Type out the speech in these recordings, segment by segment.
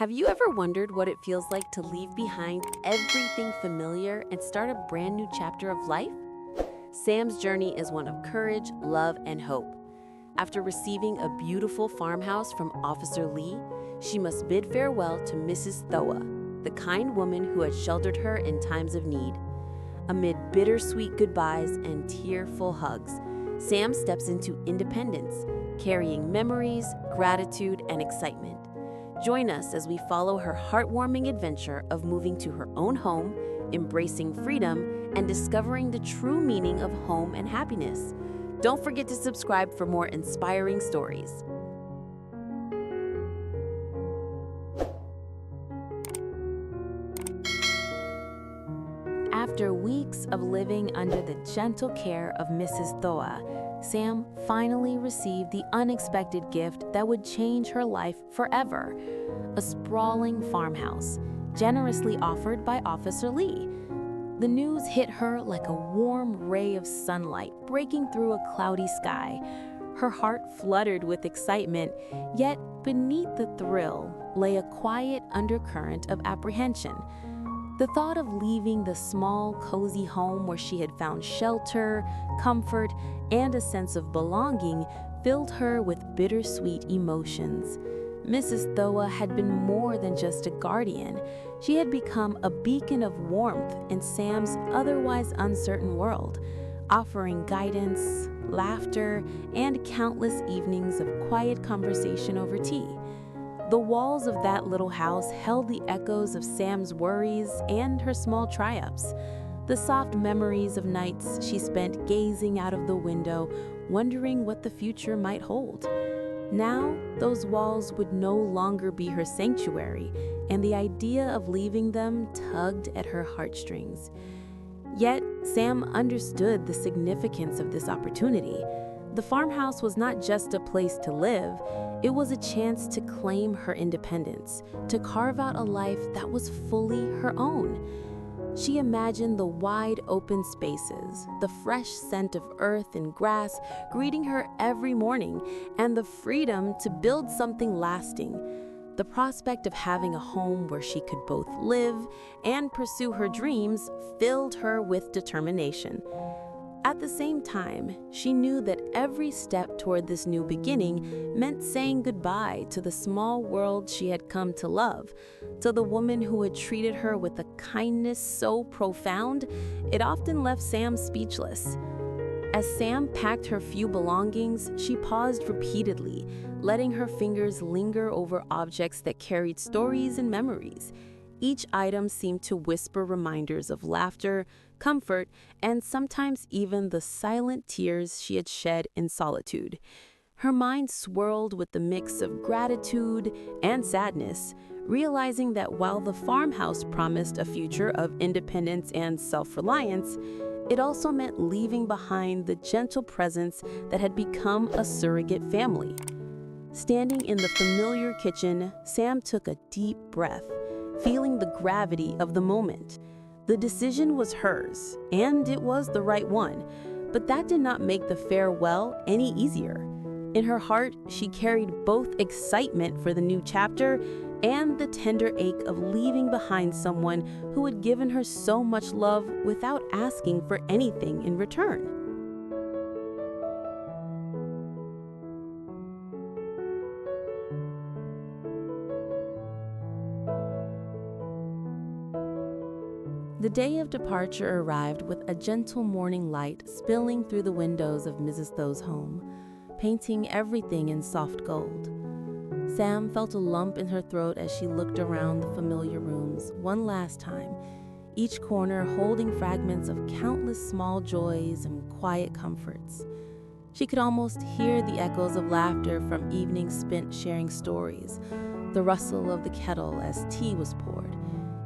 Have you ever wondered what it feels like to leave behind everything familiar and start a brand new chapter of life? Sam's journey is one of courage, love, and hope. After receiving a beautiful farmhouse from Officer Lee, she must bid farewell to Mrs. Thoa, the kind woman who had sheltered her in times of need. Amid bittersweet goodbyes and tearful hugs, Sam steps into independence, carrying memories, gratitude, and excitement. Join us as we follow her heartwarming adventure of moving to her own home, embracing freedom, and discovering the true meaning of home and happiness. Don't forget to subscribe for more inspiring stories. After weeks of living under the gentle care of Mrs. Thoa, Sam finally received the unexpected gift that would change her life forever: a sprawling farmhouse, generously offered by Officer Lee. The news hit her like a warm ray of sunlight breaking through a cloudy sky. Her heart fluttered with excitement, yet beneath the thrill lay a quiet undercurrent of apprehension. The thought of leaving the small, cozy home where she had found shelter, comfort, and a sense of belonging filled her with bittersweet emotions. Mrs. Thoa had been more than just a guardian. She had become a beacon of warmth in Sam's otherwise uncertain world, offering guidance, laughter, and countless evenings of quiet conversation over tea. The walls of that little house held the echoes of Sam's worries and her small triumphs, the soft memories of nights she spent gazing out of the window, wondering what the future might hold. Now, those walls would no longer be her sanctuary, and the idea of leaving them tugged at her heartstrings. Yet, Sam understood the significance of this opportunity. The farmhouse was not just a place to live, it was a chance to claim her independence, to carve out a life that was fully her own. She imagined the wide open spaces, the fresh scent of earth and grass greeting her every morning, and the freedom to build something lasting. The prospect of having a home where she could both live and pursue her dreams filled her with determination. At the same time, she knew that every step toward this new beginning meant saying goodbye to the small world she had come to love, to the woman who had treated her with a kindness so profound it often left Sam speechless. As Sam packed her few belongings, she paused repeatedly, letting her fingers linger over objects that carried stories and memories. Each item seemed to whisper reminders of laughter, comfort, and sometimes even the silent tears she had shed in solitude. Her mind swirled with the mix of gratitude and sadness, realizing that while the farmhouse promised a future of independence and self-reliance, it also meant leaving behind the gentle presence that had become a surrogate family. Standing in the familiar kitchen, Sam took a deep breath, feeling the gravity of the moment. The decision was hers, and it was the right one, but that did not make the farewell any easier. In her heart, she carried both excitement for the new chapter and the tender ache of leaving behind someone who had given her so much love without asking for anything in return. The day of departure arrived with a gentle morning light spilling through the windows of Mrs. Tho's home, painting everything in soft gold. Sam felt a lump in her throat as she looked around the familiar rooms one last time, each corner holding fragments of countless small joys and quiet comforts. She could almost hear the echoes of laughter from evenings spent sharing stories, the rustle of the kettle as tea was poured,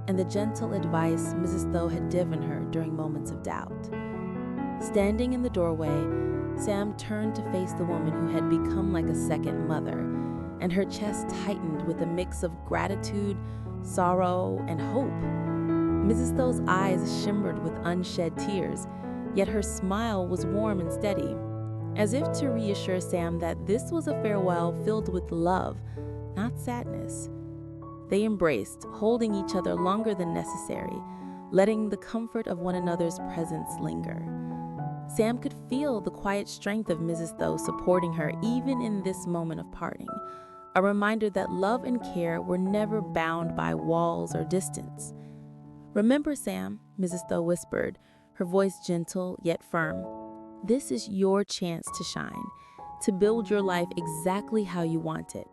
and the gentle advice Mrs. Thoa had given her during moments of doubt. Standing in the doorway, Sam turned to face the woman who had become like a second mother, and her chest tightened with a mix of gratitude, sorrow, and hope. Mrs. Tho's eyes shimmered with unshed tears, yet her smile was warm and steady, as if to reassure Sam that this was a farewell filled with love, not sadness. They embraced, holding each other longer than necessary, letting the comfort of one another's presence linger. Sam could feel the quiet strength of Mrs. Thoa supporting her even in this moment of parting, a reminder that love and care were never bound by walls or distance. "Remember, Sam," Mrs. Thoa whispered, her voice gentle yet firm. "This is your chance to shine, to build your life exactly how you want it.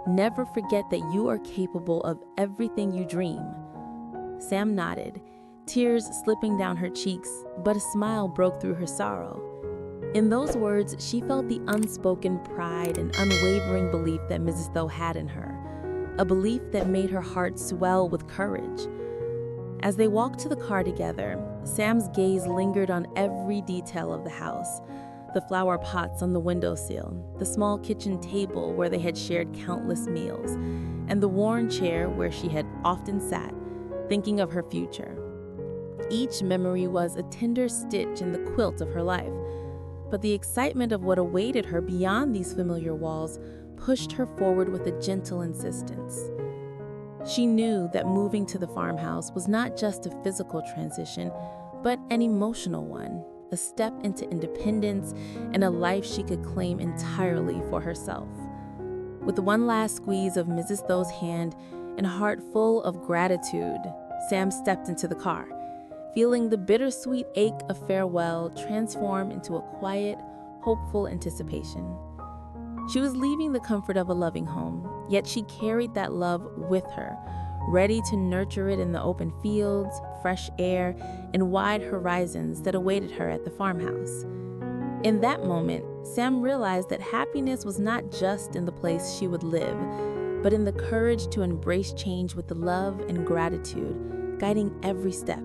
Never forget that you are capable of everything you dream." Sam nodded, tears slipping down her cheeks, but a smile broke through her sorrow. In those words, she felt the unspoken pride and unwavering belief that Mrs. Thoa had in her, a belief that made her heart swell with courage. As they walked to the car together, Sam's gaze lingered on every detail of the house: the flower pots on the windowsill, the small kitchen table where they had shared countless meals, and the worn chair where she had often sat, thinking of her future. Each memory was a tender stitch in the quilt of her life, but the excitement of what awaited her beyond these familiar walls pushed her forward with a gentle insistence. She knew that moving to the farmhouse was not just a physical transition, but an emotional one, a step into independence and a life she could claim entirely for herself. With one last squeeze of Mrs. Thoa's hand and a heart full of gratitude, Sam stepped into the car, feeling the bittersweet ache of farewell transform into a quiet, hopeful anticipation. She was leaving the comfort of a loving home, yet she carried that love with her, ready to nurture it in the open fields, fresh air, and wide horizons that awaited her at the farmhouse. In that moment, Sam realized that happiness was not just in the place she would live, but in the courage to embrace change with the love and gratitude guiding every step.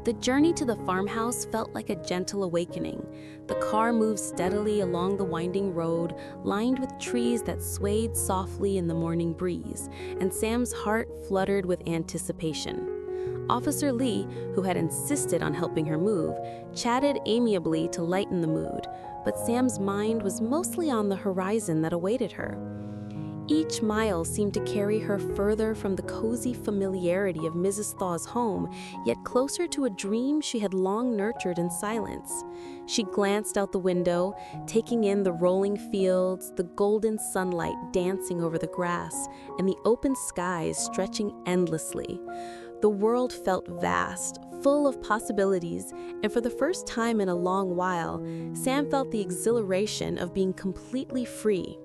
The journey to the farmhouse felt like a gentle awakening. The car moved steadily along the winding road, lined with trees that swayed softly in the morning breeze, and Sam's heart fluttered with anticipation. Officer Lee, who had insisted on helping her move, chatted amiably to lighten the mood, but Sam's mind was mostly on the horizon that awaited her. Each mile seemed to carry her further from the cozy familiarity of Mrs. Thoa's home, yet closer to a dream she had long nurtured in silence. She glanced out the window, taking in the rolling fields, the golden sunlight dancing over the grass, and the open skies stretching endlessly. The world felt vast, full of possibilities, and for the first time in a long while, Sam felt the exhilaration of being completely free.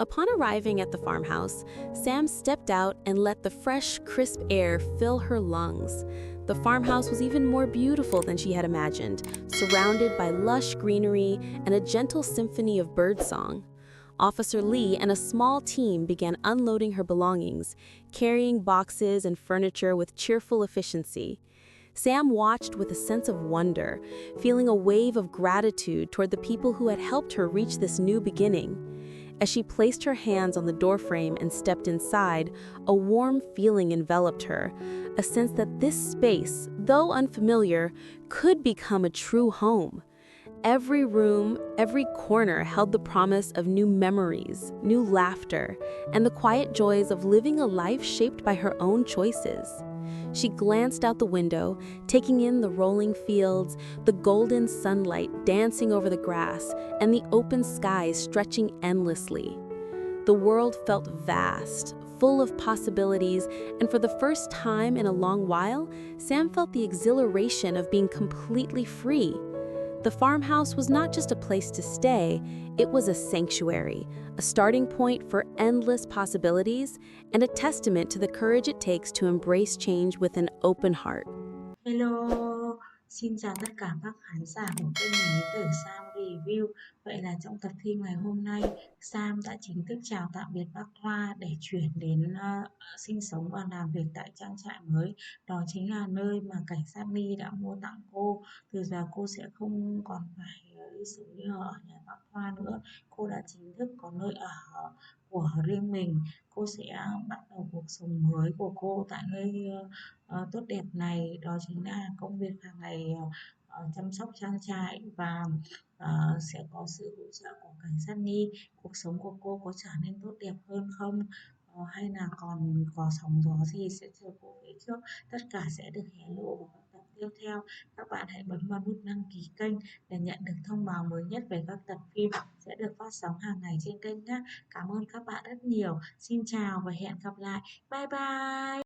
Upon arriving at the farmhouse, Sam stepped out and let the fresh, crisp air fill her lungs. The farmhouse was even more beautiful than she had imagined, surrounded by lush greenery and a gentle symphony of birdsong. Officer Lee and a small team began unloading her belongings, carrying boxes and furniture with cheerful efficiency. Sam watched with a sense of wonder, feeling a wave of gratitude toward the people who had helped her reach this new beginning. As she placed her hands on the doorframe and stepped inside, a warm feeling enveloped her, a sense that this space, though unfamiliar, could become a true home. Every room, every corner held the promise of new memories, new laughter, and the quiet joys of living a life shaped by her own choices. She glanced out the window, taking in the rolling fields, the golden sunlight dancing over the grass, and the open skies stretching endlessly. The world felt vast, full of possibilities, and for the first time in a long while, Sam felt the exhilaration of being completely free. The farmhouse was not just a place to stay, it was a sanctuary, a starting point for endless possibilities, and a testament to the courage it takes to embrace change with an open heart. Hello, xin chào tất cả các khán giả của kênh mình từ Sao review. Vậy là trong tập phim ngày hôm nay, Sam đã chính thức chào tạm biệt bác Thoa để chuyển đến sinh sống và làm việc tại trang trại mới. Đó chính là nơi mà cảnh sát Ly đã mua tặng cô. Từ giờ cô sẽ không còn phải đi sống như ở nhà bác Thoa nữa. Cô đã chính thức có nơi ở của riêng mình. Cô sẽ bắt đầu cuộc sống mới của cô tại nơi tốt đẹp này. Đó chính là công việc hàng ngày, chăm sóc trang trại và sẽ có sự hỗ trợ của cảnh sát Nhi. Cuộc sống của cô có trở nên tốt đẹp hơn không? Hay là còn có sóng gió gì sẽ chờ cô phía trước? Tất cả sẽ được hé lộ vào các tập tiếp theo. Các bạn hãy bấm vào nút đăng ký kênh để nhận được thông báo mới nhất về các tập phim sẽ được phát sóng hàng ngày trên kênh nhé. Cảm ơn các bạn rất nhiều. Xin chào và hẹn gặp lại. Bye bye.